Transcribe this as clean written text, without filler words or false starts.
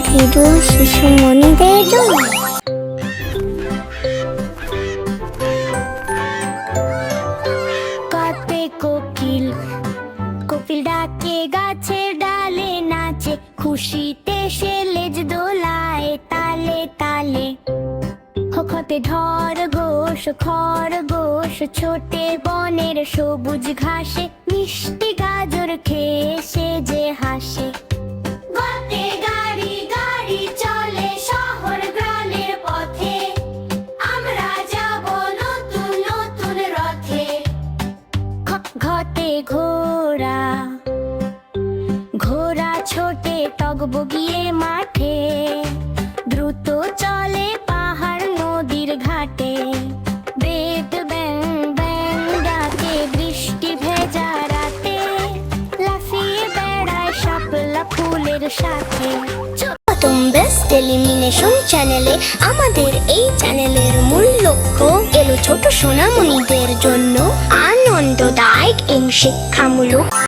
Video শিশুমণিদের জন্য। কাতে কোকিল, কোকিল ডাকে গাছের ডালে নাচে, খুশিতে সে লেজ দোলায় তালে তালে। খতে খরগোশ ছোটে বনের সবুজ ঘাসে, মিষ্টি গাজর খেয়ে সে যে হাসে। গতে গাড়ি গাড়ি চলে শহর গ্রামের পথে, আমরা যাব নতুন নতুন রথে। ঘতে ঘোড়া ছোটে টগবগিয়ে মাঠে, দ্রুত চলে পাহাড় নদীর ঘাটে। বেদ ব্যাং ব্যাং ডাকে বৃষ্টি ভেজা রাতে, লাফিয়ে বেড়ায় শাপলা ফুলের সাথে। প্রথম বেস্ট এলিমিনেশন চ্যানেলে আমাদের এই চ্যানেলের মূল লক্ষ্য এলো ছোট সোনামণিদের জন্য আনন্দদায়ক এবং শিক্ষামূলক